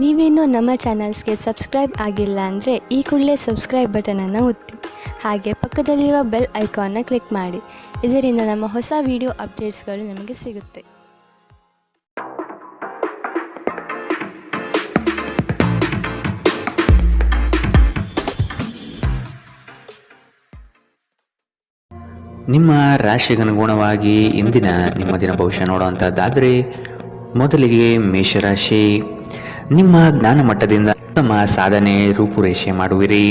ನೀವೇನೂ ನಮ್ಮ ಚಾನಲ್ಸ್ಗೆ ಸಬ್ಸ್ಕ್ರೈಬ್ ಆಗಿಲ್ಲ ಅಂದರೆ ಈ ಕೂಡಲೇ ಸಬ್ಸ್ಕ್ರೈಬ್ ಬಟನನ್ನು ಒತ್ತಿ ಹಾಗೆ ಪಕ್ಕದಲ್ಲಿರೋ ಬೆಲ್ ಐಕಾನ್ನ ಕ್ಲಿಕ್ ಮಾಡಿ. ಇದರಿಂದ ನಮ್ಮ ಹೊಸ ವಿಡಿಯೋ ಅಪ್ಡೇಟ್ಸ್ಗಳು ನಿಮಗೆ ಸಿಗುತ್ತೆ. ನಿಮ್ಮ ರಾಶಿಗನುಗುಣವಾಗಿ ಇಂದಿನ ನಿಮ್ಮ ದಿನ ಭವಿಷ್ಯ ನೋಡುವಂಥದ್ದಾದರೆ ಮೊದಲಿಗೆ ಮೇಷರಾಶಿ. ನಿಮ್ಮ ಜ್ಞಾನ ಮಟ್ಟದಿಂದ ಉತ್ತಮ ಸಾಧನೆ ರೂಪುರೇಷೆ ಮಾಡುವಿರಿ.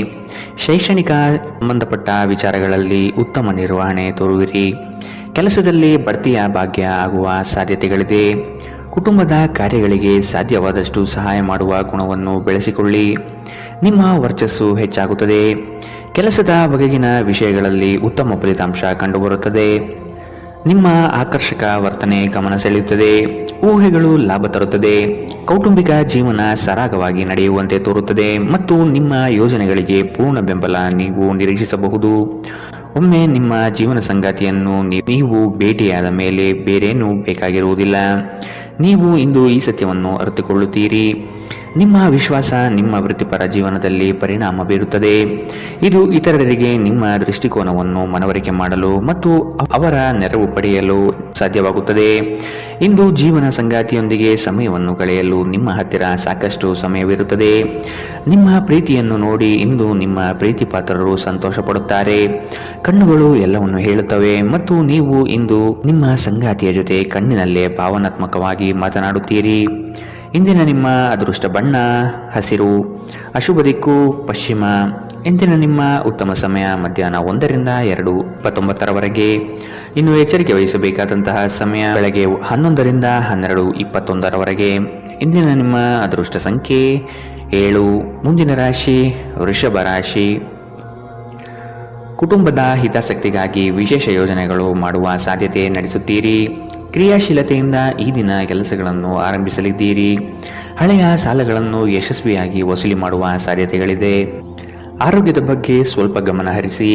ಶೈಕ್ಷಣಿಕ ಸಂಬಂಧಪಟ್ಟ ವಿಚಾರಗಳಲ್ಲಿ ಉತ್ತಮ ನಿರ್ವಹಣೆ ತೋರುವಿರಿ. ಕೆಲಸದಲ್ಲಿ ಬಡ್ತಿಯ ಭಾಗ್ಯ ಆಗುವ ಸಾಧ್ಯತೆಗಳಿದೆ. ಕುಟುಂಬದ ಕಾರ್ಯಗಳಿಗೆ ಸಾಧ್ಯವಾದಷ್ಟು ಸಹಾಯ ಮಾಡುವ ಗುಣವನ್ನು ಬೆಳೆಸಿಕೊಳ್ಳಿ. ನಿಮ್ಮ ವರ್ಚಸ್ಸು ಹೆಚ್ಚಾಗುತ್ತದೆ. ಕೆಲಸದ ಬಗೆಗಿನ ವಿಷಯಗಳಲ್ಲಿ ಉತ್ತಮ ಫಲಿತಾಂಶ ಕಂಡುಬರುತ್ತದೆ. ನಿಮ್ಮ ಆಕರ್ಷಕ ವರ್ತನೆ ಗಮನ ಸೆಳೆಯುತ್ತದೆ. ಊಹೆಗಳು ಲಾಭ ತರುತ್ತದೆ. ಕೌಟುಂಬಿಕ ಜೀವನ ಸರಾಗವಾಗಿ ನಡೆಯುವಂತೆ ತೋರುತ್ತದೆ ಮತ್ತು ನಿಮ್ಮ ಯೋಜನೆಗಳಿಗೆ ಪೂರ್ಣ ಬೆಂಬಲ ನೀವು ನಿರೀಕ್ಷಿಸಬಹುದು. ಒಮ್ಮೆ ನಿಮ್ಮ ಜೀವನ ಸಂಗಾತಿಯನ್ನು ನೀವು ಭೇಟಿಯಾದ ಮೇಲೆ ಬೇರೇನೂ ಬೇಕಾಗಿರುವುದಿಲ್ಲ. ನೀವು ಇಂದು ಈ ಸತ್ಯವನ್ನು ಅರಿತುಕೊಳ್ಳುತ್ತೀರಿ. ನಿಮ್ಮ ವಿಶ್ವಾಸ ನಿಮ್ಮ ವೃತ್ತಿಪರ ಜೀವನದಲ್ಲಿ ಪರಿಣಾಮ ಬೀರುತ್ತದೆ. ಇದು ಇತರರಿಗೆ ನಿಮ್ಮ ದೃಷ್ಟಿಕೋನವನ್ನು ಮನವರಿಕೆ ಮಾಡಲು ಮತ್ತು ಅವರ ನೆರವು ಪಡೆಯಲು ಸಾಧ್ಯವಾಗುತ್ತದೆ. ಇಂದು ಜೀವನ ಸಂಗಾತಿಯೊಂದಿಗೆ ಸಮಯವನ್ನು ಕಳೆಯಲು ನಿಮ್ಮ ಹತ್ತಿರ ಸಾಕಷ್ಟು ಸಮಯವಿರುತ್ತದೆ. ನಿಮ್ಮ ಪ್ರೀತಿಯನ್ನು ನೋಡಿ ಇಂದು ನಿಮ್ಮ ಪ್ರೀತಿ ಪಾತ್ರರು ಸಂತೋಷ ಪಡುತ್ತಾರೆ. ಕಣ್ಣುಗಳು ಎಲ್ಲವನ್ನು ಹೇಳುತ್ತವೆ ಮತ್ತು ನೀವು ಇಂದು ನಿಮ್ಮ ಸಂಗಾತಿಯ ಜೊತೆ ಕಣ್ಣಿನಲ್ಲೇ ಭಾವನಾತ್ಮಕವಾಗಿ ಮಾತನಾಡುತ್ತೀರಿ. ಇಂದಿನ ನಿಮ್ಮ ಅದೃಷ್ಟ ಬಣ್ಣ ಹಸಿರು. ಅಶುಭ ದಿಕ್ಕು ಪಶ್ಚಿಮ. ಇಂದಿನ ನಿಮ್ಮ ಉತ್ತಮ ಸಮಯ ಮಧ್ಯಾಹ್ನ 1 ರಿಂದ 2:29 ಇನ್ನು ಎಚ್ಚರಿಕೆ ವಹಿಸಬೇಕಾದಂತಹ ಸಮಯ ಬೆಳಗ್ಗೆ 11 ರಿಂದ 12:21. ಇಂದಿನ ನಿಮ್ಮ ಅದೃಷ್ಟ ಸಂಖ್ಯೆ 7. ಮುಂದಿನ ರಾಶಿ ವೃಷಭ ರಾಶಿ. ಕುಟುಂಬದ ಹಿತಾಸಕ್ತಿಗಾಗಿ ವಿಶೇಷ ಯೋಜನೆಗಳು ಮಾಡುವ ಸಾಧ್ಯತೆ ನಡೆಸುತ್ತೀರಿ. ಕ್ರಿಯಾಶೀಲತೆಯಿಂದ ಈ ದಿನ ಕೆಲಸಗಳನ್ನು ಆರಂಭಿಸಲಿದ್ದೀರಿ. ಹಳೆಯ ಸಾಲಗಳನ್ನು ಯಶಸ್ವಿಯಾಗಿ ವಸೂಲಿ ಮಾಡುವ ಸಾಧ್ಯತೆಗಳಿದೆ. ಆರೋಗ್ಯದ ಬಗ್ಗೆ ಸ್ವಲ್ಪ ಗಮನ ಹರಿಸಿ.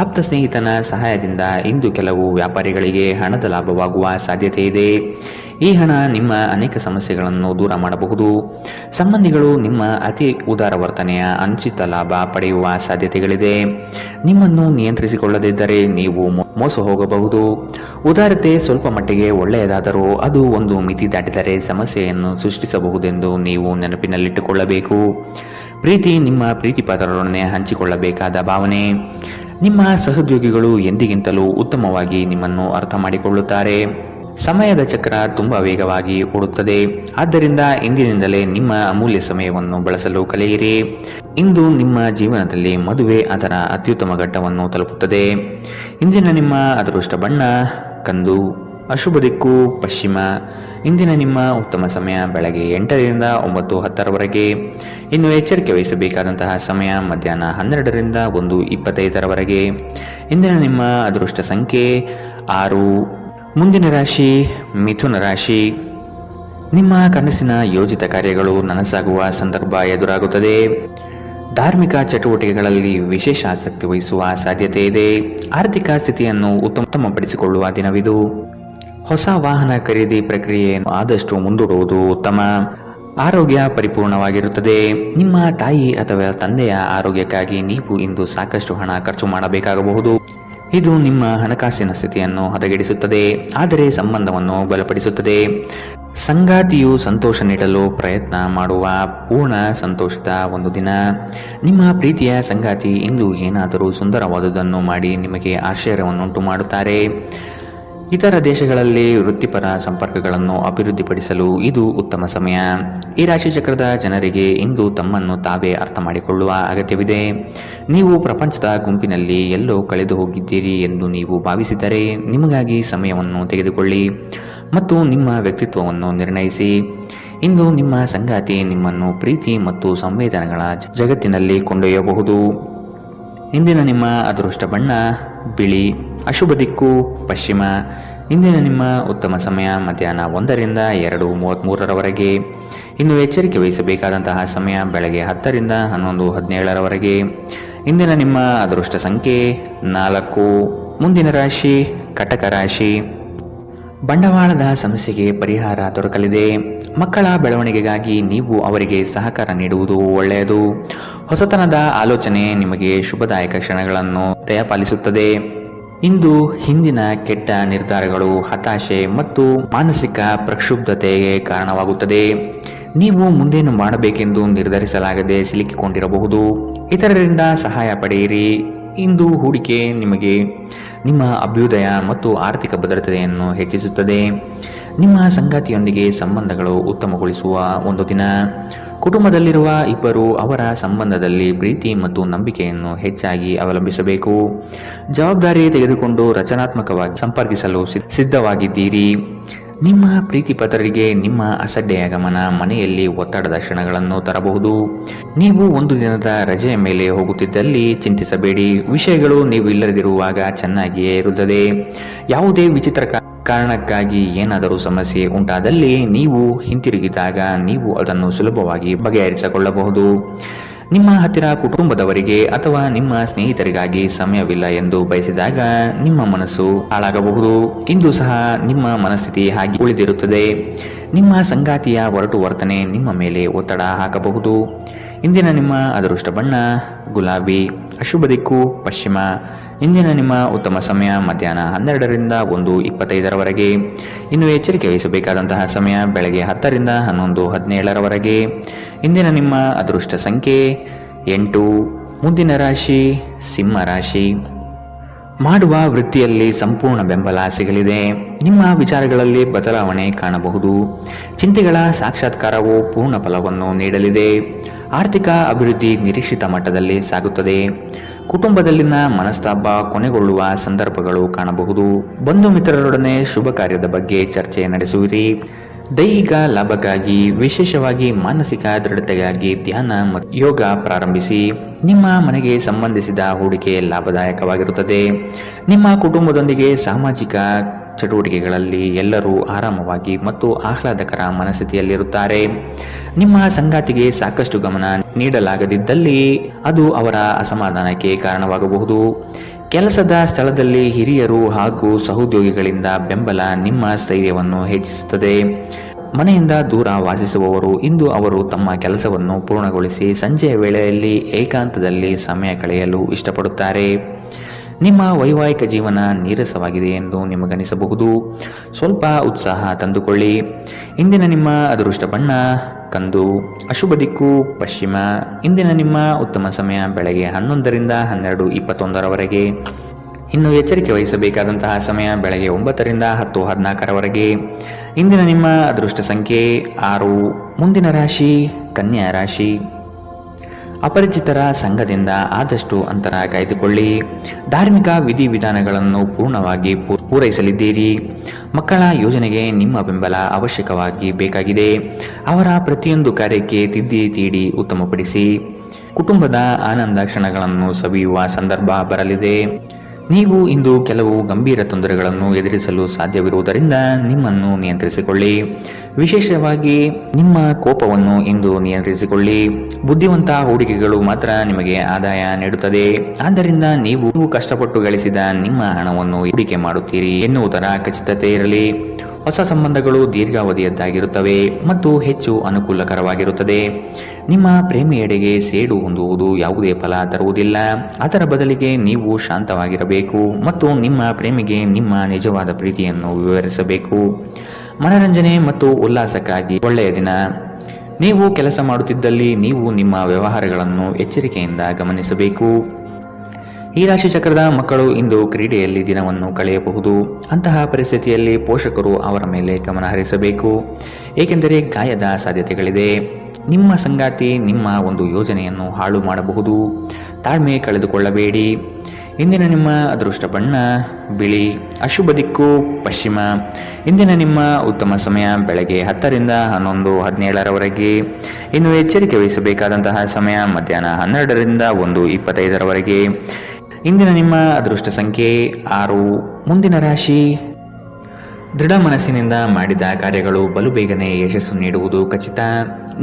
ಆಪ್ತ ಸ್ನೇಹಿತನ ಸಹಾಯದಿಂದ ಇಂದು ಕೆಲವು ವ್ಯಾಪಾರಿಗಳಿಗೆ ಹಣದ ಲಾಭವಾಗುವ ಸಾಧ್ಯತೆ ಇದೆ. ಈ ಹಣ ನಿಮ್ಮ ಅನೇಕ ಸಮಸ್ಯೆಗಳನ್ನು ದೂರ ಮಾಡಬಹುದು. ಸಂಬಂಧಿಗಳು ನಿಮ್ಮ ಅತಿ ಉದಾರ ವರ್ತನೆಯ ಅನುಚಿತ ಲಾಭ ಪಡೆಯುವ ಸಾಧ್ಯತೆಗಳಿದೆ. ನಿಮ್ಮನ್ನು ನಿಯಂತ್ರಿಸಿಕೊಳ್ಳದಿದ್ದರೆ ನೀವು ಮೋಸ ಹೋಗಬಹುದು. ಉದಾರತೆ ಸ್ವಲ್ಪ ಮಟ್ಟಿಗೆ ಒಳ್ಳೆಯದಾದರೂ ಅದು ಒಂದು ಮಿತಿ ದಾಟಿದರೆ ಸಮಸ್ಯೆಯನ್ನು ಸೃಷ್ಟಿಸಬಹುದೆಂದು ನೀವು ನೆನಪಿನಲ್ಲಿಟ್ಟುಕೊಳ್ಳಬೇಕು. ಪ್ರೀತಿ ನಿಮ್ಮ ಪ್ರೀತಿ ಪಾತ್ರರೊಡನೆ ಹಂಚಿಕೊಳ್ಳಬೇಕಾದ ಭಾವನೆ. ನಿಮ್ಮ ಸಹೋದ್ಯೋಗಿಗಳು ಎಂದಿಗಿಂತಲೂ ಉತ್ತಮವಾಗಿ ನಿಮ್ಮನ್ನು ಅರ್ಥ ಮಾಡಿಕೊಳ್ಳುತ್ತಾರೆ. ಸಮಯದ ಚಕ್ರ ತುಂಬ ವೇಗವಾಗಿ ಓಡುತ್ತದೆ. ಆದ್ದರಿಂದ ಇಂದಿನಿಂದಲೇ ನಿಮ್ಮ ಅಮೂಲ್ಯ ಸಮಯವನ್ನು ಬಳಸಲು ಕಲಿಯಿರಿ. ಇಂದು ನಿಮ್ಮ ಜೀವನದಲ್ಲಿ ಮದುವೆ ಅದರ ಅತ್ಯುತ್ತಮ ಘಟ್ಟವನ್ನು ತಲುಪುತ್ತದೆ. ಇಂದಿನ ನಿಮ್ಮ ಅದೃಷ್ಟ ಬಣ್ಣ ಕಂದು. ಅಶುಭ ದಿಕ್ಕು ಪಶ್ಚಿಮ. ಇಂದಿನ ನಿಮ್ಮ ಉತ್ತಮ ಸಮಯ ಬೆಳಗ್ಗೆ 8 ರಿಂದ 9:10. ಇನ್ನು ಎಚ್ಚರಿಕೆ ವಹಿಸಬೇಕಾದಂತಹ ಸಮಯ ಮಧ್ಯಾಹ್ನ 12 ರಿಂದ 1:25. ಇಂದಿನ ನಿಮ್ಮ ಅದೃಷ್ಟ ಸಂಖ್ಯೆ 6. ಮುಂದಿನ ರಾಶಿ ಮಿಥುನ ರಾಶಿ. ನಿಮ್ಮ ಕನಸಿನ ಯೋಜಿತ ಕಾರ್ಯಗಳು ನನಸಾಗುವ ಸಂದರ್ಭ ಎದುರಾಗುತ್ತದೆ. ಧಾರ್ಮಿಕ ಚಟುವಟಿಕೆಗಳಲ್ಲಿ ವಿಶೇಷ ಆಸಕ್ತಿ ವಹಿಸುವ ಸಾಧ್ಯತೆ ಇದೆ. ಆರ್ಥಿಕ ಸ್ಥಿತಿಯನ್ನು ಉತ್ತಮಪಡಿಸಿಕೊಳ್ಳುವ ದಿನವಿದು. ಹೊಸ ವಾಹನ ಖರೀದಿ ಪ್ರಕ್ರಿಯೆಯನ್ನು ಆದಷ್ಟು ಮುಂದೂಡುವುದು ಉತ್ತಮ. ಆರೋಗ್ಯ ಪರಿಪೂರ್ಣವಾಗಿರುತ್ತದೆ. ನಿಮ್ಮ ತಾಯಿ ಅಥವಾ ತಂದೆಯ ಆರೋಗ್ಯಕ್ಕಾಗಿ ನೀವು ಇಂದು ಸಾಕಷ್ಟು ಹಣ ಖರ್ಚು ಮಾಡಬೇಕಾಗಬಹುದು. ಇದು ನಿಮ್ಮ ಹಣಕಾಸಿನ ಸ್ಥಿತಿಯನ್ನು ಹದಗೆಡಿಸುತ್ತದೆ, ಆದರೆ ಸಂಬಂಧವನ್ನು ಬಲಪಡಿಸುತ್ತದೆ. ಸಂಗಾತಿಯು ಸಂತೋಷ ನೀಡಲು ಪ್ರಯತ್ನ ಮಾಡುವ ಪೂರ್ಣ ಸಂತೋಷದ ಒಂದು ದಿನ. ನಿಮ್ಮ ಪ್ರೀತಿಯ ಸಂಗಾತಿ ಇಂದು ಏನಾದರೂ ಸುಂದರವಾದುದನ್ನು ಮಾಡಿ ನಿಮಗೆ ಆಶ್ಚರ್ಯವನ್ನುಂಟು ಮಾಡುತ್ತಾರೆ. ಇತರ ದೇಶಗಳಲ್ಲಿ ವೃತ್ತಿಪರ ಸಂಪರ್ಕಗಳನ್ನು ಅಭಿವೃದ್ಧಿಪಡಿಸಲು ಇದು ಉತ್ತಮ ಸಮಯ. ಈ ರಾಶಿಚಕ್ರದ ಜನರಿಗೆ ಇಂದು ತಮ್ಮನ್ನು ತಾವೇ ಅರ್ಥ ಮಾಡಿಕೊಳ್ಳುವ ಅಗತ್ಯವಿದೆ. ನೀವು ಪ್ರಪಂಚದ ಗುಂಪಿನಲ್ಲಿ ಎಲ್ಲೋ ಕಳೆದು ಹೋಗಿದ್ದೀರಿ ಎಂದು ನೀವು ಭಾವಿಸಿದರೆ ನಿಮಗಾಗಿ ಸಮಯವನ್ನು ತೆಗೆದುಕೊಳ್ಳಿ ಮತ್ತು ನಿಮ್ಮ ವ್ಯಕ್ತಿತ್ವವನ್ನು ನಿರ್ಣಯಿಸಿ. ಇಂದು ನಿಮ್ಮ ಸಂಗಾತಿ ನಿಮ್ಮನ್ನು ಪ್ರೀತಿ ಮತ್ತು ಸಂವೇದನೆಗಳ ಜಗತ್ತಿನಲ್ಲಿ ಕೊಂಡೊಯ್ಯಬಹುದು. ಇಂದಿನ ನಿಮ್ಮ ಅದೃಷ್ಟ ಬಣ್ಣ ಬಿಳಿ. ಅಶುಭ ದಿಕ್ಕು ಪಶ್ಚಿಮ. ಇಂದಿನ ನಿಮ್ಮ ಉತ್ತಮ ಸಮಯ ಮಧ್ಯಾಹ್ನ 1 ರಿಂದ 2:33. ಇನ್ನು ಎಚ್ಚರಿಕೆ ವಹಿಸಬೇಕಾದಂತಹ ಸಮಯ ಬೆಳಗ್ಗೆ 10 ರಿಂದ 11:17. ಇಂದಿನ ನಿಮ್ಮ ಅದೃಷ್ಟ ಸಂಖ್ಯೆ 4. ಮುಂದಿನ ರಾಶಿ ಕಟಕ ರಾಶಿ. ಬಂಡವಾಳದ ಸಮಸ್ಯೆಗೆ ಪರಿಹಾರ ದೊರಕಲಿದೆ. ಮಕ್ಕಳ ಬೆಳವಣಿಗೆಗಾಗಿ ನೀವು ಅವರಿಗೆ ಸಹಕಾರ ನೀಡುವುದು ಒಳ್ಳೆಯದು. ಹೊಸತನದ ಆಲೋಚನೆ ನಿಮಗೆ ಶುಭದಾಯಕ ಕ್ಷಣಗಳನ್ನು ದಯಪಾಲಿಸುತ್ತದೆ. ಇಂದು ಹಿಂದಿನ ಕೆಟ್ಟ ನಿರ್ಧಾರಗಳು ಹತಾಶೆ ಮತ್ತು ಮಾನಸಿಕ ಪ್ರಕ್ಷುಬ್ಧತೆಗೆ ಕಾರಣವಾಗುತ್ತದೆ. ನೀವು ಮುಂದೇನು ಮಾಡಬೇಕೆಂದು ನಿರ್ಧರಿಸಲಾಗದೆ ಸಿಲುಕಿಕೊಂಡಿರಬಹುದು. ಇತರರಿಂದ ಸಹಾಯ ಪಡೆಯಿರಿ. ಇಂದು ಹೂಡಿಕೆ ನಿಮಗೆ ನಿಮ್ಮ ಅಭ್ಯುದಯ ಮತ್ತು ಆರ್ಥಿಕ ಭದ್ರತೆಯನ್ನು ಹೆಚ್ಚಿಸುತ್ತದೆ. ನಿಮ್ಮ ಸಂಗಾತಿಯೊಂದಿಗೆ ಸಂಬಂಧಗಳು ಉತ್ತಮಗೊಳಿಸುವ ಒಂದು ದಿನ. ಕುಟುಂಬದಲ್ಲಿರುವ ಇಬ್ಬರು ಅವರ ಸಂಬಂಧದಲ್ಲಿ ಪ್ರೀತಿ ಮತ್ತು ನಂಬಿಕೆಯನ್ನು ಹೆಚ್ಚಾಗಿ ಅವಲಂಬಿಸಬೇಕು. ಜವಾಬ್ದಾರಿ ತೆಗೆದುಕೊಂಡು ರಚನಾತ್ಮಕವಾಗಿ ಸಂಪರ್ಕಿಸಲು ಸಿದ್ಧವಾಗಿದ್ದೀರಿ. ನಿಮ್ಮ ಪ್ರೀತಿಪಾತ್ರರಿಗೆ ನಿಮ್ಮ ಅಸಡ್ಡೆಯ ಗಮನ ಮನೆಯಲ್ಲಿ ಒತ್ತಡದ ಕ್ಷಣಗಳನ್ನು ತರಬಹುದು. ನೀವು ಒಂದು ದಿನದ ರಜೆಯ ಮೇಲೆ ಹೋಗುತ್ತಿದ್ದಲ್ಲಿ ಚಿಂತಿಸಬೇಡಿ. ವಿಷಯಗಳು ನೀವು ಇಲ್ಲದಿರುವಾಗ ಚೆನ್ನಾಗಿಯೇ ಇರುತ್ತದೆ. ಯಾವುದೇ ವಿಚಿತ್ರ ಕಾರಣಕ್ಕಾಗಿ ಏನಾದರೂ ಸಮಸ್ಯೆ ಉಂಟಾದಲ್ಲಿ ನೀವು ಹಿಂತಿರುಗಿದಾಗ ನೀವು ಅದನ್ನು ಸುಲಭವಾಗಿ ಬಗೆಹರಿಸಿಕೊಳ್ಳಬಹುದು. ನಿಮ್ಮ ಹತ್ತಿರ ಕುಟುಂಬದವರಿಗೆ ಅಥವಾ ನಿಮ್ಮ ಸ್ನೇಹಿತರಿಗಾಗಿ ಸಮಯವಿಲ್ಲ ಎಂದು ಬಯಸಿದಾಗ ನಿಮ್ಮ ಮನಸ್ಸು ಹಾಳಾಗಬಹುದು. ಇಂದು ಸಹ ನಿಮ್ಮ ಮನಸ್ಥಿತಿ ಹಾಗೆ ಉಳಿದಿರುತ್ತದೆ. ನಿಮ್ಮ ಸಂಗಾತಿಯ ಒರಟು ವರ್ತನೆ ನಿಮ್ಮ ಮೇಲೆ ಒತ್ತಡ ಹಾಕಬಹುದು. ಇಂದಿನ ನಿಮ್ಮ ಅದೃಷ್ಟ ಬಣ್ಣ ಗುಲಾಬಿ. ಅಶುಭ ದಿಕ್ಕು ಪಶ್ಚಿಮ. ಇಂದಿನ ನಿಮ್ಮ ಉತ್ತಮ ಸಮಯ ಮಧ್ಯಾಹ್ನ 12ರಿಂದ 1:25ರವರೆಗೆ. ಇನ್ನು ಎಚ್ಚರಿಕೆ ವಹಿಸಬೇಕಾದಂತಹ ಸಮಯ ಬೆಳಗ್ಗೆ 10ರಿಂದ 11:17ರವರೆಗೆ. ಇಂದಿನ ನಿಮ್ಮ ಅದೃಷ್ಟ ಸಂಖ್ಯೆ 8. ಮುಂದಿನ ರಾಶಿ ಸಿಂಹ ರಾಶಿ. ಮಾಡುವ ವೃತ್ತಿಯಲ್ಲಿ ಸಂಪೂರ್ಣ ಬೆಂಬಲ ಸಿಗಲಿದೆ. ನಿಮ್ಮ ವಿಚಾರಗಳಲ್ಲಿ ಬದಲಾವಣೆ ಕಾಣಬಹುದು. ಚಿಂತೆಗಳ ಸಾಕ್ಷಾತ್ಕಾರವು ಪೂರ್ಣ ಫಲವನ್ನು ನೀಡಲಿದೆ. ಆರ್ಥಿಕ ಅಭಿವೃದ್ಧಿ ನಿರೀಕ್ಷಿತ ಮಟ್ಟದಲ್ಲಿ ಸಾಗುತ್ತದೆ. ಕುಟುಂಬದಲ್ಲಿನ ಮನಸ್ತಾಪ ಕೊನೆಗೊಳ್ಳುವ ಸಂದರ್ಭಗಳು ಕಾಣಬಹುದು. ಬಂಧು ಮಿತ್ರರೊಡನೆ ಶುಭ ಕಾರ್ಯದ ಬಗ್ಗೆ ಚರ್ಚೆ ನಡೆಸುವಿರಿ. ದೈಹಿಕ ಲಾಭಕ್ಕಾಗಿ ವಿಶೇಷವಾಗಿ ಮಾನಸಿಕ ದೃಢತೆಗಾಗಿ ಧ್ಯಾನ ಮತ್ತು ಯೋಗ ಪ್ರಾರಂಭಿಸಿ. ನಿಮ್ಮ ಮನೆಗೆ ಸಂಬಂಧಿಸಿದ ಹೂಡಿಕೆ ಲಾಭದಾಯಕವಾಗಿರುತ್ತದೆ. ನಿಮ್ಮ ಕುಟುಂಬದೊಂದಿಗೆ ಸಾಮಾಜಿಕ ಚಟುವಟಿಕೆಗಳಲ್ಲಿ ಎಲ್ಲರೂ ಆರಾಮವಾಗಿ ಮತ್ತು ಆಹ್ಲಾದಕರ ಮನಸ್ಥಿತಿಯಲ್ಲಿರುತ್ತಾರೆ. ನಿಮ್ಮ ಸಂಗಾತಿಗೆ ಸಾಕಷ್ಟು ಗಮನ ನೀಡಲಾಗದಿದ್ದಲ್ಲಿ ಅದು ಅವರ ಅಸಮಾಧಾನಕ್ಕೆ ಕಾರಣವಾಗಬಹುದು. ಕೆಲಸದ ಸ್ಥಳದಲ್ಲಿ ಹಿರಿಯರು ಹಾಗೂ ಸಹೋದ್ಯೋಗಿಗಳಿಂದ ಬೆಂಬಲ ನಿಮ್ಮ ಸ್ಥೈರ್ಯವನ್ನು ಹೆಚ್ಚಿಸುತ್ತದೆ. ಮನೆಯಿಂದ ದೂರ ವಾಸಿಸುವವರು ಇಂದು ಅವರು ತಮ್ಮ ಕೆಲಸವನ್ನು ಪೂರ್ಣಗೊಳಿಸಿ ಸಂಜೆಯ ವೇಳೆಯಲ್ಲಿ ಏಕಾಂತದಲ್ಲಿ ಸಮಯ ಕಳೆಯಲು ಇಷ್ಟಪಡುತ್ತಾರೆ. ನಿಮ್ಮ ವೈವಾಹಿಕ ಜೀವನ ನೀರಸವಾಗಿದೆ ಎಂದು ನಿಮಗನಿಸಬಹುದು. ಸ್ವಲ್ಪ ಉತ್ಸಾಹ ತಂದುಕೊಳ್ಳಿ. ಇಂದಿನ ನಿಮ್ಮ ಅದೃಷ್ಟ ಬಣ್ಣ ಕಂದು. ಅಶುಭ ದಿಕ್ಕು ಪಶ್ಚಿಮ. ಇಂದಿನ ನಿಮ್ಮ ಉತ್ತಮ ಸಮಯ ಬೆಳಗ್ಗೆ 11ರಿಂದ 12:21ರವರೆಗೆ. ಇನ್ನು ಎಚ್ಚರಿಕೆ ವಹಿಸಬೇಕಾದಂತಹ ಸಮಯ ಬೆಳಗ್ಗೆ 9ರಿಂದ 10:14ರವರೆಗೆ. ಇಂದಿನ ನಿಮ್ಮ ಅದೃಷ್ಟ ಸಂಖ್ಯೆ 6. ಮುಂದಿನ ರಾಶಿ ಕನ್ಯಾ ರಾಶಿ. ಅಪರಿಚಿತರ ಸಂಘದಿಂದ ಆದಷ್ಟು ಅಂತರ ಕಾಯ್ದುಕೊಳ್ಳಿ. ಧಾರ್ಮಿಕ ವಿಧಿವಿಧಾನಗಳನ್ನು ಪೂರ್ಣವಾಗಿ ಪೂರೈಸಲಿದ್ದೀರಿ. ಮಕ್ಕಳ ಯೋಜನೆಗೆ ನಿಮ್ಮ ಬೆಂಬಲ ಅವಶ್ಯಕವಾಗಿ ಬೇಕಾಗಿದೆ. ಅವರ ಪ್ರತಿಯೊಂದು ಕಾರ್ಯಕ್ಕೆ ತಿದ್ದಿ ತೀಡಿ ಉತ್ತಮಪಡಿಸಿ. ಕುಟುಂಬದ ಆನಂದ ಕ್ಷಣಗಳನ್ನು ಸವಿಯುವ ಸಂದರ್ಭ ಬರಲಿದೆ. ನೀವು ಇಂದು ಕೆಲವು ಗಂಭೀರ ತೊಂದರೆಗಳನ್ನು ಎದುರಿಸಲು ಸಾಧ್ಯವಿರುವುದರಿಂದ ನಿಮ್ಮನ್ನು ನಿಯಂತ್ರಿಸಿಕೊಳ್ಳಿ. ವಿಶೇಷವಾಗಿ ನಿಮ್ಮ ಕೋಪವನ್ನು ಇಂದು ನಿಯಂತ್ರಿಸಿಕೊಳ್ಳಿ. ಬುದ್ಧಿವಂತ ಹೂಡಿಕೆಗಳು ಮಾತ್ರ ನಿಮಗೆ ಆದಾಯ ನೀಡುತ್ತದೆ. ಆದ್ದರಿಂದ ನೀವು ಕಷ್ಟಪಟ್ಟು ಗಳಿಸಿದ ನಿಮ್ಮ ಹಣವನ್ನು ಹೂಡಿಕೆ ಮಾಡುತ್ತೀರಿ ಎನ್ನುವುದರ ಖಚಿತತೆ ಇರಲಿ. ಹೊಸ ಸಂಬಂಧಗಳು ದೀರ್ಘಾವಧಿಯದ್ದಾಗಿರುತ್ತವೆ ಮತ್ತು ಹೆಚ್ಚು ಅನುಕೂಲಕರವಾಗಿರುತ್ತದೆ. ನಿಮ್ಮ ಪ್ರೇಮಿಯೆಡೆಗೆ ಸೇಡು ಹೊಂದುವುದು ಯಾವುದೇ ಫಲ ತರುವುದಿಲ್ಲ. ಅದರ ಬದಲಿಗೆ ನೀವು ಶಾಂತವಾಗಿರಬೇಕು ಮತ್ತು ನಿಮ್ಮ ಪ್ರೇಮಿಗೆ ನಿಮ್ಮ ನಿಜವಾದ ಪ್ರೀತಿಯನ್ನು ವಿವರಿಸಬೇಕು. ಮನರಂಜನೆ ಮತ್ತು ಉಲ್ಲಾಸಕ್ಕಾಗಿ ಒಳ್ಳೆಯ ದಿನ. ನೀವು ಕೆಲಸ ಮಾಡುತ್ತಿದ್ದಲ್ಲಿ ನೀವು ನಿಮ್ಮ ವ್ಯವಹಾರಗಳನ್ನು ಎಚ್ಚರಿಕೆಯಿಂದ ಗಮನಿಸಬೇಕು. ಈ ರಾಶಿ ಚಕ್ರದ ಮಕ್ಕಳು ಇಂದು ಕ್ರೀಡೆಯಲ್ಲಿ ದಿನವನ್ನು ಕಳೆಯಬಹುದು. ಅಂತಹ ಪರಿಸ್ಥಿತಿಯಲ್ಲಿ ಪೋಷಕರು ಅವರ ಮೇಲೆ ಗಮನ ಹರಿಸಬೇಕು, ಏಕೆಂದರೆ ಗಾಯದ ಸಾಧ್ಯತೆಗಳಿದೆ. ನಿಮ್ಮ ಸಂಗಾತಿ ನಿಮ್ಮ ಒಂದು ಯೋಜನೆಯನ್ನು ಹಾಳು ಮಾಡಬಹುದು. ತಾಳ್ಮೆ ಕಳೆದುಕೊಳ್ಳಬೇಡಿ. ಇಂದಿನ ನಿಮ್ಮ ಅದೃಷ್ಟ ಬಣ್ಣ ಬಿಳಿ. ಅಶುಭ ದಿಕ್ಕು ಪಶ್ಚಿಮ. ಇಂದಿನ ನಿಮ್ಮ ಉತ್ತಮ ಸಮಯ ಬೆಳಗ್ಗೆ 10ರಿಂದ 11:17ರವರೆಗೆ. ಇನ್ನು ಎಚ್ಚರಿಕೆ ವಹಿಸಬೇಕಾದಂತಹ ಸಮಯ ಮಧ್ಯಾಹ್ನ 12ರಿಂದ 1:25ರವರೆಗೆ. ಇಂದಿನ ನಿಮ್ಮ ಅದೃಷ್ಟ ಸಂಖ್ಯೆ 6. ಮುಂದಿನ ರಾಶಿ ದೃಢ ಮನಸ್ಸಿನಿಂದ ಮಾಡಿದ ಕಾರ್ಯಗಳು ಬಲು ಬೇಗನೆ ಯಶಸ್ಸು ನೀಡುವುದು ಖಚಿತ.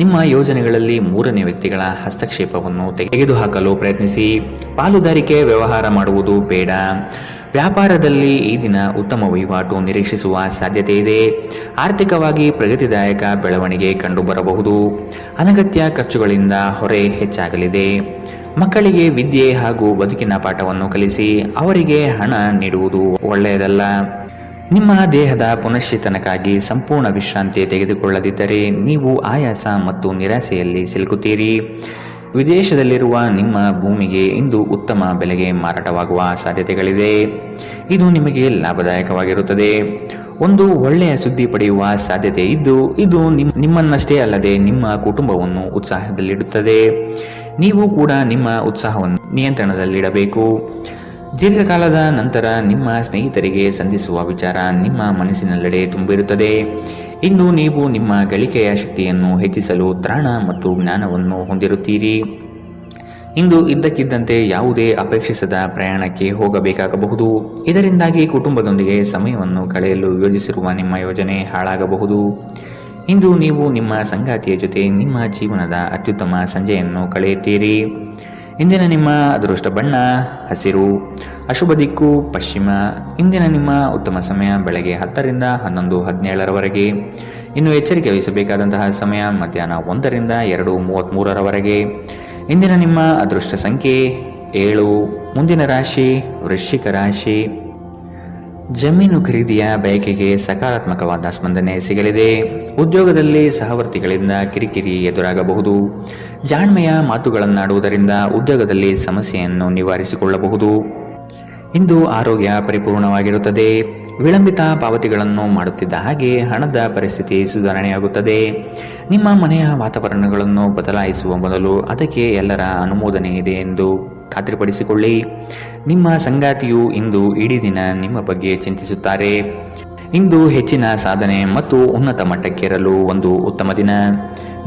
ನಿಮ್ಮ ಯೋಜನೆಗಳಲ್ಲಿ ಮೂರನೇ ವ್ಯಕ್ತಿಗಳ ಹಸ್ತಕ್ಷೇಪವನ್ನು ತೆಗೆದುಹಾಕಲು ಪ್ರಯತ್ನಿಸಿ. ಪಾಲುದಾರಿಕೆ ವ್ಯವಹಾರ ಮಾಡುವುದು ಬೇಡ. ವ್ಯಾಪಾರದಲ್ಲಿ ಈ ದಿನ ಉತ್ತಮ ವಹಿವಾಟು ನಿರೀಕ್ಷಿಸುವ ಸಾಧ್ಯತೆ ಇದೆ. ಆರ್ಥಿಕವಾಗಿ ಪ್ರಗತಿದಾಯಕ ಬೆಳವಣಿಗೆ ಕಂಡುಬರಬಹುದು. ಅನಗತ್ಯ ಖರ್ಚುಗಳಿಂದ ಹೊರೆ ಹೆಚ್ಚಾಗಲಿದೆ. ಮಕ್ಕಳಿಗೆ ವಿದ್ಯೆ ಹಾಗೂ ಬದುಕಿನ ಪಾಠವನ್ನು ಕಲಿಸಿ ಅವರಿಗೆ ಹಣ ನೀಡುವುದು ಒಳ್ಳೆಯದಲ್ಲ. ನಿಮ್ಮ ದೇಹದ ಪುನಶ್ಚೇತನಕ್ಕಾಗಿ ಸಂಪೂರ್ಣ ವಿಶ್ರಾಂತಿ ತೆಗೆದುಕೊಳ್ಳದಿದ್ದರೆ ನೀವು ಆಯಾಸ ಮತ್ತು ನಿರಾಸೆಯಲ್ಲಿ ಸಿಲುಕುತ್ತೀರಿ. ವಿದೇಶದಲ್ಲಿರುವ ನಿಮ್ಮ ಭೂಮಿಗೆ ಇಂದು ಉತ್ತಮ ಬೆಲೆಗೆ ಮಾರಾಟವಾಗುವ ಸಾಧ್ಯತೆಗಳಿದೆ. ಇದು ನಿಮಗೆ ಲಾಭದಾಯಕವಾಗಿರುತ್ತದೆ. ಒಂದು ಒಳ್ಳೆಯ ಸುದ್ದಿ ಪಡೆಯುವ ಸಾಧ್ಯತೆ ಇದ್ದು ಇದು ನಿಮ್ಮನ್ನಷ್ಟೇ ಅಲ್ಲದೆ ನಿಮ್ಮ ಕುಟುಂಬವನ್ನು ಉತ್ಸಾಹದಲ್ಲಿಡುತ್ತದೆ. ನೀವು ಕೂಡ ನಿಮ್ಮ ಉತ್ಸಾಹವನ್ನು ನಿಯಂತ್ರಣದಲ್ಲಿಡಬೇಕು. ದೀರ್ಘಕಾಲದ ನಂತರ ನಿಮ್ಮ ಸ್ನೇಹಿತರಿಗೆ ಸಂಧಿಸುವ ವಿಚಾರ ನಿಮ್ಮ ಮನಸ್ಸಿನೆಲ್ಲೆಡೆ ತುಂಬಿರುತ್ತದೆ. ಇಂದು ನೀವು ನಿಮ್ಮ ಗಳಿಕೆಯ ಶಕ್ತಿಯನ್ನು ಹೆಚ್ಚಿಸಲು ತ್ರಾಣ ಮತ್ತು ಜ್ಞಾನವನ್ನು ಹೊಂದಿರುತ್ತೀರಿ. ಇಂದು ಇದ್ದಕ್ಕಿದ್ದಂತೆ ಯಾವುದೇ ಅಪೇಕ್ಷಿಸದ ಪ್ರಯಾಣಕ್ಕೆ ಹೋಗಬೇಕಾಗಬಹುದು. ಇದರಿಂದಾಗಿ ಕುಟುಂಬದೊಂದಿಗೆ ಸಮಯವನ್ನು ಕಳೆಯಲು ಯೋಜಿಸಿರುವ ನಿಮ್ಮ ಯೋಜನೆ ಹಾಳಾಗಬಹುದು. ಇಂದು ನೀವು ನಿಮ್ಮ ಸಂಗಾತಿಯ ಜೊತೆ ನಿಮ್ಮ ಜೀವನದ ಅತ್ಯುತ್ತಮ ಸಂಜೆಯನ್ನು ಕಳೆಯುತ್ತೀರಿ. ಇಂದಿನ ನಿಮ್ಮ ಅದೃಷ್ಟ ಬಣ್ಣ ಹಸಿರು, ಅಶುಭ ದಿಕ್ಕು ಪಶ್ಚಿಮ. ಇಂದಿನ ನಿಮ್ಮ ಉತ್ತಮ ಸಮಯ ಬೆಳಗ್ಗೆ 10 ರಿಂದ 11, 17ರವರೆಗೆ. ಇನ್ನು ಎಚ್ಚರಿಕೆ ವಹಿಸಬೇಕಾದಂತಹ ಸಮಯ ಮಧ್ಯಾಹ್ನ 1 ರಿಂದ 2:33ರವರೆಗೆ. ಇಂದಿನ ನಿಮ್ಮ ಅದೃಷ್ಟ ಸಂಖ್ಯೆ 7. ಮುಂದಿನ ರಾಶಿ ವೃಶ್ಚಿಕ ರಾಶಿ. ಜಮೀನು ಖರೀದಿಯ ಬಯಕೆಗೆ ಸಕಾರಾತ್ಮಕವಾದ ಸ್ಪಂದನೆ ಸಿಗಲಿದೆ. ಉದ್ಯೋಗದಲ್ಲಿ ಸಹವರ್ತಿಗಳಿಂದ ಕಿರಿಕಿರಿ ಎದುರಾಗಬಹುದು. ಜಾಣ್ಮೆಯ ಮಾತುಗಳನ್ನಾಡುವುದರಿಂದ ಉದ್ಯೋಗದಲ್ಲಿ ಸಮಸ್ಯೆಯನ್ನು ನಿವಾರಿಸಿಕೊಳ್ಳಬಹುದು. ಇಂದು ಆರೋಗ್ಯ ಪರಿಪೂರ್ಣವಾಗಿರುತ್ತದೆ. ವಿಳಂಬಿತ ಪಾವತಿಗಳನ್ನು ಮಾಡುತ್ತಿದ್ದ ಹಾಗೆ ಹಣದ ಪರಿಸ್ಥಿತಿ ಸುಧಾರಣೆಯಾಗುತ್ತದೆ. ನಿಮ್ಮ ಮನೆಯ ವಾತಾವರಣಗಳನ್ನು ಬದಲಾಯಿಸುವ ಮೊದಲು ಅದಕ್ಕೆ ಎಲ್ಲರ ಅನುಮೋದನೆ ಇದೆ ಎಂದು ಖಾತ್ರಿಪಡಿಸಿಕೊಳ್ಳಿ. ನಿಮ್ಮ ಸಂಗಾತಿಯು ಇಂದು ಇಡೀ ದಿನ ನಿಮ್ಮ ಬಗ್ಗೆ ಚಿಂತಿಸುತ್ತಾರೆ. ಇಂದು ಹೆಚ್ಚಿನ ಸಾಧನೆ ಮತ್ತು ಉನ್ನತ ಮಟ್ಟಕ್ಕೇರಲು ಒಂದು ಉತ್ತಮ ದಿನ.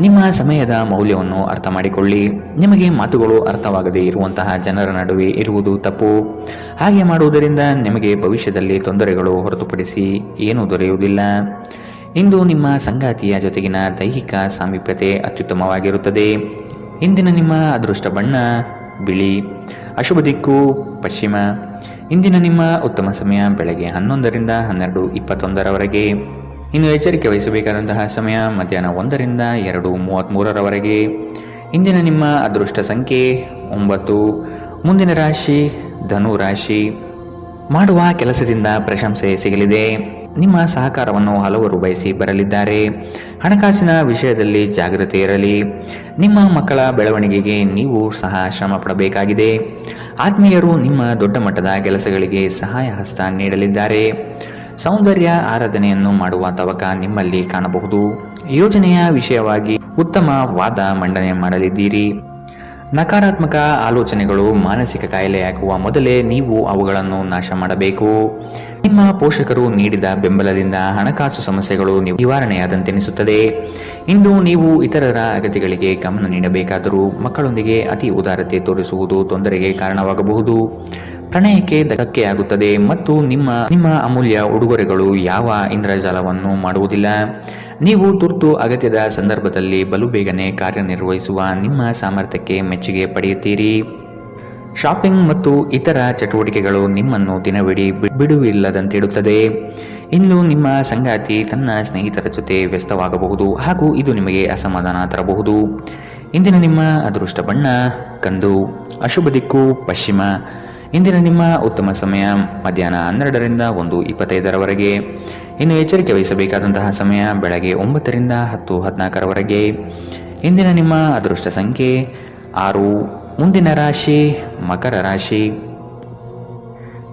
ನಿಮ್ಮ ಸಮಯದ ಮೌಲ್ಯವನ್ನು ಅರ್ಥ ಮಾಡಿಕೊಳ್ಳಿ. ನಿಮಗೆ ಮಾತುಗಳು ಅರ್ಥವಾಗದೇ ಇರುವಂತಹ ಜನರ ನಡುವೆ ಇರುವುದು ತಪ್ಪು. ಹಾಗೆ ಮಾಡುವುದರಿಂದ ನಿಮಗೆ ಭವಿಷ್ಯದಲ್ಲಿ ತೊಂದರೆಗಳು ಹೊರತುಪಡಿಸಿ ಏನೂ ದೊರೆಯುವುದಿಲ್ಲ. ಇಂದು ನಿಮ್ಮ ಸಂಗಾತಿಯ ಜೊತೆಗಿನ ದೈಹಿಕ ಸಾಮೀಪ್ಯತೆ ಅತ್ಯುತ್ತಮವಾಗಿರುತ್ತದೆ. ಇಂದಿನ ನಿಮ್ಮ ಅದೃಷ್ಟ ಬಣ್ಣ ಬಿಳಿ, ಅಶುಭ ದಿಕ್ಕು ಪಶ್ಚಿಮ. ಇಂದಿನ ನಿಮ್ಮ ಉತ್ತಮ ಸಮಯ ಬೆಳಗ್ಗೆ 11 ರಿಂದ 12:21ರವರೆಗೆ. ಇನ್ನು ಎಚ್ಚರಿಕೆ ವಹಿಸಬೇಕಾದಂತಹ ಸಮಯ ಮಧ್ಯಾಹ್ನ 1 ರಿಂದ 2:33ರವರೆಗೆ. ಇಂದಿನ ನಿಮ್ಮ ಅದೃಷ್ಟ ಸಂಖ್ಯೆ 9. ಮುಂದಿನ ರಾಶಿ ಧನು ರಾಶಿ. ಮಾಡುವ ಕೆಲಸದಿಂದ ಪ್ರಶಂಸೆ ಸಿಗಲಿದೆ. ನಿಮ್ಮ ಸಹಕಾರವನ್ನು ಹಲವರು ಬಯಸಿ ಬರಲಿದ್ದಾರೆ. ಹಣಕಾಸಿನ ವಿಷಯದಲ್ಲಿ ಜಾಗೃತಿ ಇರಲಿ. ನಿಮ್ಮ ಮಕ್ಕಳ ಬೆಳವಣಿಗೆಗೆ ನೀವು ಸಹ ಶ್ರಮ ಪಡಬೇಕಾಗಿದೆ. ಆತ್ಮೀಯರು ನಿಮ್ಮ ದೊಡ್ಡ ಮಟ್ಟದ ಕೆಲಸಗಳಿಗೆ ಸಹಾಯ ಹಸ್ತ ನೀಡಲಿದ್ದಾರೆ. ಸೌಂದರ್ಯ ಆರಾಧನೆಯನ್ನು ಮಾಡುವ ತವಕ ನಿಮ್ಮಲ್ಲಿ ಕಾಣಬಹುದು. ಯೋಜನೆಯ ವಿಷಯವಾಗಿ ಉತ್ತಮ ವಾದ ಮಂಡನೆ ಮಾಡಲಿದ್ದೀರಿ. ನಕಾರಾತ್ಮಕ ಆಲೋಚನೆಗಳು ಮಾನಸಿಕ ಕಾಯಿಲೆಯಾಗುವ ಮೊದಲೇ ನೀವು ಅವುಗಳನ್ನು ನಾಶ ಮಾಡಬೇಕು. ನಿಮ್ಮ ಪೋಷಕರು ನೀಡಿದ ಬೆಂಬಲದಿಂದ ಹಣಕಾಸು ಸಮಸ್ಯೆಗಳು ನಿವಾರಣೆಯಾದಂತೆನಿಸುತ್ತದೆ. ಇಂದು ನೀವು ಇತರರ ಅಗತ್ಯಗಳಿಗೆ ಗಮನ ನೀಡಬೇಕಾದರೂ ಮಕ್ಕಳೊಂದಿಗೆ ಅತಿ ಉದಾರತೆ ತೋರಿಸುವುದು ತೊಂದರೆಗೆ ಕಾರಣವಾಗಬಹುದು. ಪ್ರಣಯಕ್ಕೆ ಧಕ್ಕೆಯಾಗುತ್ತದೆ ಮತ್ತು ನಿಮ್ಮ ಅಮೂಲ್ಯ ಉಡುಗೊರೆಗಳು ಯಾವ ಇಂದ್ರಜಾಲವನ್ನು ಮಾಡುವುದಿಲ್ಲ. ನೀವು ತುರ್ತು ಅಗತ್ಯದ ಸಂದರ್ಭದಲ್ಲಿ ಬಲು ಬೇಗನೆ ಕಾರ್ಯನಿರ್ವಹಿಸುವ ನಿಮ್ಮ ಸಾಮರ್ಥ್ಯಕ್ಕೆ ಮೆಚ್ಚುಗೆ ಪಡೆಯುತ್ತೀರಿ. ಶಾಪಿಂಗ್ ಮತ್ತು ಇತರ ಚಟುವಟಿಕೆಗಳು ನಿಮ್ಮನ್ನು ದಿನವಿಡೀ ಬಿಡುವಿಲ್ಲದಂತಿಡುತ್ತದೆ. ಇನ್ನು ನಿಮ್ಮ ಸಂಗಾತಿ ತನ್ನ ಸ್ನೇಹಿತರ ಜೊತೆ ವ್ಯಸ್ತವಾಗಬಹುದು ಹಾಗೂ ಇದು ನಿಮಗೆ ಅಸಮಾಧಾನ ತರಬಹುದು. ಇಂದಿನ ನಿಮ್ಮ ಅದೃಷ್ಟ ಬಣ್ಣ ಕಂದು, ಅಶುಭ ದಿಕ್ಕು ಪಶ್ಚಿಮ. ಇಂದಿನ ನಿಮ್ಮ ಉತ್ತಮ ಸಮಯ ಮಧ್ಯಾಹ್ನ 12 ರಿಂದ 1:25ರವರೆಗೆ. ಇನ್ನು ಎಚ್ಚರಿಕೆ ವಹಿಸಬೇಕಾದಂತಹ ಸಮಯ ಬೆಳಗ್ಗೆ 9 ರಿಂದ 10:14ರವರೆಗೆ. ಇಂದಿನ ನಿಮ್ಮ ಅದೃಷ್ಟ ಸಂಖ್ಯೆ 6. ಮುಂದಿನ ರಾಶಿ ಮಕರ ರಾಶಿ.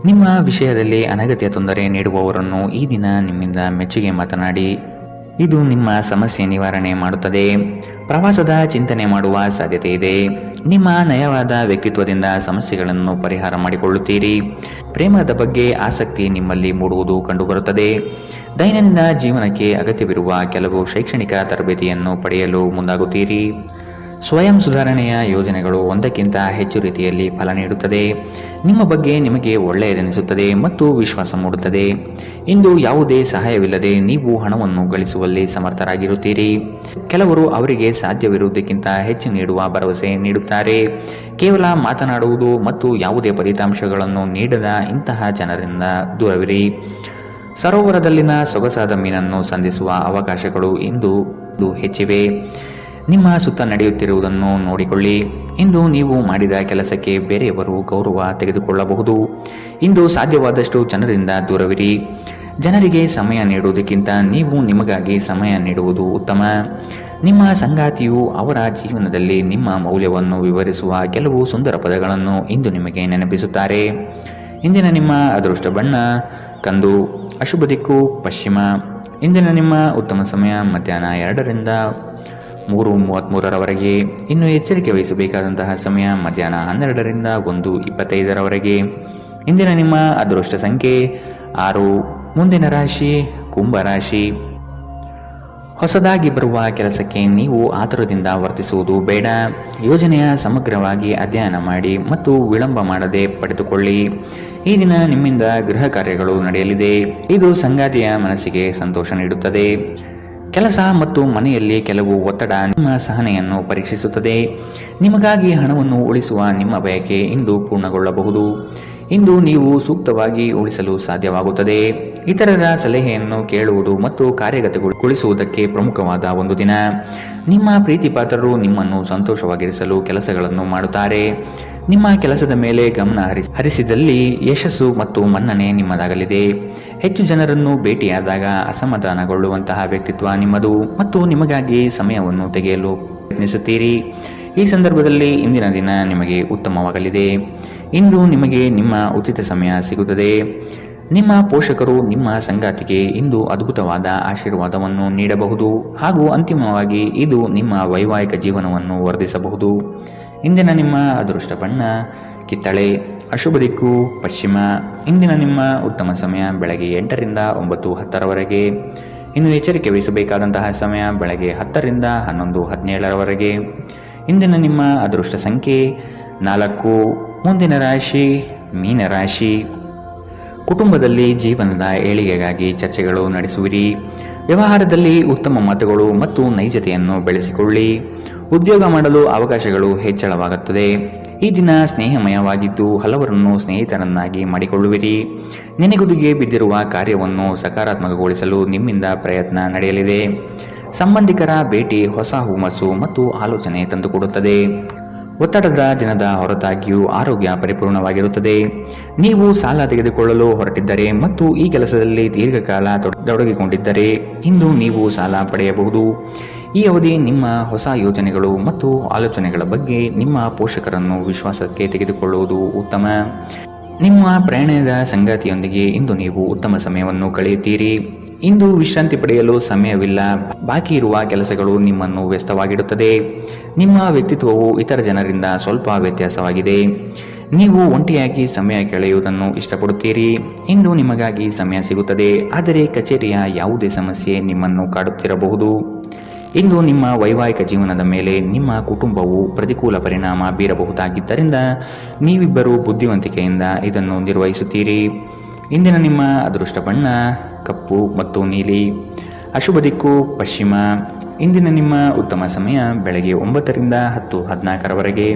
ನಿಮ್ಮ ವಿಷಯದಲ್ಲಿ ಅನಗತ್ಯ ತೊಂದರೆ ನೀಡುವವರನ್ನು ಈ ದಿನ ನಿಮ್ಮಿಂದ ಮೆಚ್ಚುಗೆ ಮಾತನಾಡಿ ಇದು ನಿಮ್ಮ ಸಮಸ್ಯೆ ನಿವಾರಣೆ ಮಾಡುತ್ತದೆ. ಪ್ರವಾಸದ ಚಿಂತನೆ ಮಾಡುವ ಸಾಧ್ಯತೆ ಇದೆ. ನಿಮ್ಮ ನಯವಾದ ವ್ಯಕ್ತಿತ್ವದಿಂದ ಸಮಸ್ಯೆಗಳನ್ನು ಪರಿಹಾರ ಮಾಡಿಕೊಳ್ಳುತ್ತೀರಿ. ಪ್ರೇಮದ ಬಗ್ಗೆ ಆಸಕ್ತಿ ನಿಮ್ಮಲ್ಲಿ ಮೂಡುವುದು ಕಂಡುಬರುತ್ತದೆ. ದೈನಂದಿನ ಜೀವನಕ್ಕೆ ಅಗತ್ಯವಿರುವ ಕೆಲವು ಶೈಕ್ಷಣಿಕ ತರಬೇತಿಯನ್ನು ಪಡೆಯಲು ಮುಂದಾಗುತ್ತೀರಿ. ಸ್ವಯಂ ಸುಧಾರಣೆಯ ಯೋಜನೆಗಳು ಒಂದಕ್ಕಿಂತ ಹೆಚ್ಚು ರೀತಿಯಲ್ಲಿ ಫಲ ನೀಡುತ್ತದೆ. ನಿಮ್ಮ ಬಗ್ಗೆ ನಿಮಗೆ ಒಳ್ಳೆಯದೆನಿಸುತ್ತದೆ ಮತ್ತು ವಿಶ್ವಾಸ ಮೂಡುತ್ತದೆ. ಇಂದು ಯಾವುದೇ ಸಹಾಯವಿಲ್ಲದೆ ನೀವು ಹಣವನ್ನು ಗಳಿಸುವಲ್ಲಿ ಸಮರ್ಥರಾಗಿರುತ್ತೀರಿ. ಕೆಲವರು ಅವರಿಗೆ ಸಾಧ್ಯವಿರುವುದಕ್ಕಿಂತ ಹೆಚ್ಚು ನೀಡುವ ಭರವಸೆ ನೀಡುತ್ತಾರೆ. ಕೇವಲ ಮಾತನಾಡುವುದು ಮತ್ತು ಯಾವುದೇ ಫಲಿತಾಂಶಗಳನ್ನು ನೀಡದ ಇಂತಹ ಜನರಿಂದ ದೂರವಿರಿ. ಸರೋವರದಲ್ಲಿನ ಸೊಗಸಾದ ಮೀನನ್ನು ಸಂಧಿಸುವ ಅವಕಾಶಗಳು ಇಂದು ಹೆಚ್ಚಿವೆ. ನಿಮ್ಮ ಸುತ್ತ ನಡೆಯುತ್ತಿರುವುದನ್ನು ನೋಡಿಕೊಳ್ಳಿ. ಇಂದು ನೀವು ಮಾಡಿದ ಕೆಲಸಕ್ಕೆ ಬೇರೆಯವರು ಗೌರವ ತೆಗೆದುಕೊಳ್ಳಬಹುದು. ಇಂದು ಸಾಧ್ಯವಾದಷ್ಟು ಜನರಿಂದ ದೂರವಿರಿ. ಜನರಿಗೆ ಸಮಯ ನೀಡುವುದಕ್ಕಿಂತ ನೀವು ನಿಮಗಾಗಿ ಸಮಯ ನೀಡುವುದು ಉತ್ತಮ. ನಿಮ್ಮ ಸಂಗಾತಿಯು ಅವರ ಜೀವನದಲ್ಲಿ ನಿಮ್ಮ ಮೌಲ್ಯವನ್ನು ವಿವರಿಸುವ ಕೆಲವು ಸುಂದರ ಪದಗಳನ್ನು ಇಂದು ನಿಮಗೆ ನೆನಪಿಸುತ್ತಾರೆ. ಇಂದಿನ ನಿಮ್ಮ ಅದೃಷ್ಟ ಬಣ್ಣ ಕಂದು. ಅಶುಭ ದಿಕ್ಕು ಪಶ್ಚಿಮ. ಇಂದಿನ ನಿಮ್ಮ ಉತ್ತಮ ಸಮಯ ಮಧ್ಯಾಹ್ನ 2ರಿಂದ 3:33 ಇನ್ನು ಎಚ್ಚರಿಕೆ ವಹಿಸಬೇಕಾದಂತಹ ಸಮಯ ಮಧ್ಯಾಹ್ನ 12ರಿಂದ 1:25 ಇಂದಿನ ನಿಮ್ಮ ಅದೃಷ್ಟ ಸಂಖ್ಯೆ 6. ಮುಂದಿನ ರಾಶಿ ಕುಂಭರಾಶಿ. ಹೊಸದಾಗಿ ಬರುವ ಕೆಲಸಕ್ಕೆ ನೀವು ಆತುರದಿಂದ ವರ್ತಿಸುವುದು ಬೇಡ. ಯೋಜನೆಯ ಸಮಗ್ರವಾಗಿ ಅಧ್ಯಯನ ಮಾಡಿ ಮತ್ತು ವಿಳಂಬ ಮಾಡದೆ ಪಡೆದುಕೊಳ್ಳಿ. ಈ ದಿನ ನಿಮ್ಮಿಂದ ಗೃಹ ಕಾರ್ಯಗಳು ನಡೆಯಲಿದೆ. ಇದು ಸಂಗಾತಿಯ ಮನಸ್ಸಿಗೆ ಸಂತೋಷ ನೀಡುತ್ತದೆ. ಕೆಲಸ ಮತ್ತು ಮನೆಯಲ್ಲಿ ಕೆಲವು ಒತ್ತಡ ನಿಮ್ಮ ಸಹನೆಯನ್ನು ಪರೀಕ್ಷಿಸುತ್ತದೆ. ನಿಮಗಾಗಿ ಹಣವನ್ನು ಉಳಿಸುವ ನಿಮ್ಮ ಬಯಕೆ ಇಂದು ಪೂರ್ಣಗೊಳ್ಳಬಹುದು. ಇಂದು ನೀವು ಸೂಕ್ತವಾಗಿ ಉಳಿಸಲು ಸಾಧ್ಯವಾಗುತ್ತದೆ. ಇತರರ ಸಲಹೆಯನ್ನು ಕೇಳುವುದು ಮತ್ತು ಕಾರ್ಯಗತಗೊಳಿಸುವುದಕ್ಕೆ ಪ್ರಮುಖವಾದ ಒಂದು ದಿನ. ನಿಮ್ಮ ಪ್ರೀತಿಪಾತ್ರರು ನಿಮ್ಮನ್ನು ಸಂತೋಷವಾಗಿರಿಸಲು ಕೆಲಸಗಳನ್ನು ಮಾಡುತ್ತಾರೆ. ನಿಮ್ಮ ಕೆಲಸದ ಮೇಲೆ ಗಮನ ಹರಿಸಿದಲ್ಲಿ ಯಶಸ್ಸು ಮತ್ತು ಮನ್ನಣೆ ನಿಮ್ಮದಾಗಲಿದೆ. ಹೆಚ್ಚು ಜನರನ್ನು ಭೇಟಿಯಾದಾಗ ಅಸಮಾಧಾನಗೊಳ್ಳುವಂತಹ ವ್ಯಕ್ತಿತ್ವ ನಿಮ್ಮದು ಮತ್ತು ನಿಮಗಾಗಿ ಸಮಯವನ್ನು ತೆಗೆಯಲು ಪ್ರಯತ್ನಿಸುತ್ತೀರಿ. ಈ ಸಂದರ್ಭದಲ್ಲಿ ಇಂದಿನ ದಿನ ನಿಮಗೆ ಉತ್ತಮವಾಗಲಿದೆ. ಇಂದು ನಿಮಗೆ ನಿಮ್ಮ ಉಚಿತ ಸಮಯ ಸಿಗುತ್ತದೆ. ನಿಮ್ಮ ಪೋಷಕರು ನಿಮ್ಮ ಸಂಗಾತಿಗೆ ಇಂದು ಅದ್ಭುತವಾದ ಆಶೀರ್ವಾದವನ್ನು ನೀಡಬಹುದು ಹಾಗೂ ಅಂತಿಮವಾಗಿ ಇದು ನಿಮ್ಮ ವೈವಾಹಿಕ ಜೀವನವನ್ನು ವರ್ಧಿಸಬಹುದು. ಇಂದಿನ ನಿಮ್ಮ ಅದೃಷ್ಟ ಬಣ್ಣ ಕಿತ್ತಳೆ. ಅಶುಭ ದಿಕ್ಕು ಪಶ್ಚಿಮ. ಇಂದಿನ ನಿಮ್ಮ ಉತ್ತಮ ಸಮಯ ಬೆಳಗ್ಗೆ 8ರಿಂದ 9:10 ಇನ್ನು ಎಚ್ಚರಿಕೆ ವಹಿಸಬೇಕಾದಂತಹ ಸಮಯ ಬೆಳಗ್ಗೆ 10ರಿಂದ 11:17 ಇಂದಿನ ನಿಮ್ಮ ಅದೃಷ್ಟ ಸಂಖ್ಯೆ 4. ಮುಂದಿನ ರಾಶಿ ಮೀನರಾಶಿ. ಕುಟುಂಬದಲ್ಲಿ ಜೀವನದ ಏಳಿಗೆಗಾಗಿ ಚರ್ಚೆಗಳು ನಡೆಸುವಿರಿ. ವ್ಯವಹಾರದಲ್ಲಿ ಉತ್ತಮ ಮಾತುಗಳು ಮತ್ತು ನೈಜತೆಯನ್ನು ಬೆಳೆಸಿಕೊಳ್ಳಿ. ಉದ್ಯೋಗ ಮಾಡಲು ಅವಕಾಶಗಳು ಹೆಚ್ಚಳವಾಗುತ್ತದೆ. ಈ ದಿನ ಸ್ನೇಹಮಯವಾಗಿದ್ದು ಹಲವರನ್ನು ಸ್ನೇಹಿತರನ್ನಾಗಿ ಮಾಡಿಕೊಳ್ಳುವಿರಿ. ನೆನೆಗುದಿಗೆ ಬಿದ್ದಿರುವ ಕಾರ್ಯವನ್ನು ಸಕಾರಾತ್ಮಕಗೊಳಿಸಲು ನಿಮ್ಮಿಂದ ಪ್ರಯತ್ನ ನಡೆಯಲಿದೆ. ಸಂಬಂಧಿಕರ ಭೇಟಿ ಹೊಸ ಹುಮ್ಮಸ್ಸು ಮತ್ತು ಆಲೋಚನೆ ತಂದುಕೊಡುತ್ತದೆ. ಒತ್ತಡದ ದಿನದ ಹೊರತಾಗಿಯೂ ಆರೋಗ್ಯ ಪರಿಪೂರ್ಣವಾಗಿರುತ್ತದೆ. ನೀವು ಸಾಲ ತೆಗೆದುಕೊಳ್ಳಲು ಹೊರಟಿದ್ದರೆ ಮತ್ತು ಈ ಕೆಲಸದಲ್ಲಿ ದೀರ್ಘಕಾಲ ತೊಡಗಿಕೊಂಡಿದ್ದರೆ ಇಂದು ನೀವು ಸಾಲ ಪಡೆಯಬಹುದು. ಈ ಅವಧಿ ನಿಮ್ಮ ಹೊಸ ಯೋಜನೆಗಳು ಮತ್ತು ಆಲೋಚನೆಗಳ ಬಗ್ಗೆ ನಿಮ್ಮ ಪೋಷಕರನ್ನು ವಿಶ್ವಾಸಕ್ಕೆ ತೆಗೆದುಕೊಳ್ಳುವುದು ಉತ್ತಮ. ನಿಮ್ಮ ಪ್ರಯಾಣದ ಸಂಗಾತಿಯೊಂದಿಗೆ ಇಂದು ನೀವು ಉತ್ತಮ ಸಮಯವನ್ನು ಕಳೆಯುತ್ತೀರಿ. ಇಂದು ವಿಶ್ರಾಂತಿ ಪಡೆಯಲು ಸಮಯವಿಲ್ಲ. ಬಾಕಿ ಇರುವ ಕೆಲಸಗಳು ನಿಮ್ಮನ್ನು ವ್ಯಸ್ತವಾಗಿಡುತ್ತದೆ. ನಿಮ್ಮ ವ್ಯಕ್ತಿತ್ವವು ಇತರ ಜನರಿಂದ ಸ್ವಲ್ಪ ವ್ಯತ್ಯಾಸವಾಗಿದೆ. ನೀವು ಒಂಟಿಯಾಗಿ ಸಮಯ ಕಳೆಯುವುದನ್ನು ಇಷ್ಟಪಡುತ್ತೀರಿ. ಇಂದು ನಿಮಗಾಗಿ ಸಮಯ ಸಿಗುತ್ತದೆ, ಆದರೆ ಕಚೇರಿಯ ಯಾವುದೇ ಸಮಸ್ಯೆ ನಿಮ್ಮನ್ನು ಕಾಡುತ್ತಿರಬಹುದು. ಇಂದು ನಿಮ್ಮ ವೈವಾಹಿಕ ಜೀವನದ ಮೇಲೆ ನಿಮ್ಮ ಕುಟುಂಬವು ಪ್ರತಿಕೂಲ ಪರಿಣಾಮ ಬೀರಬಹುದಾಗಿದ್ದರಿಂದ ನೀವಿಬ್ಬರು ಬುದ್ಧಿವಂತಿಕೆಯಿಂದ ಇದನ್ನು ನಿರ್ವಹಿಸುತ್ತೀರಿ. ಇಂದಿನ ನಿಮ್ಮ ಅದೃಷ್ಟ ಬಣ್ಣ ಕಪ್ಪು ಮತ್ತು ನೀಲಿ. ಅಶುಭ ದಿಕ್ಕು ಪಶ್ಚಿಮ. ಇಂದಿನ ನಿಮ್ಮ ಉತ್ತಮ ಸಮಯ ಬೆಳಗ್ಗೆ 9ರಿಂದ 10:14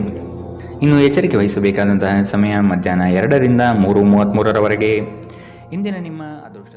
ಇನ್ನು ಎಚ್ಚರಿಕೆ ವಹಿಸಬೇಕಾದಂತಹ ಸಮಯ ಮಧ್ಯಾಹ್ನ 2ರಿಂದ 3:33 ಇಂದಿನ ನಿಮ್ಮ ಅದೃಷ್ಟ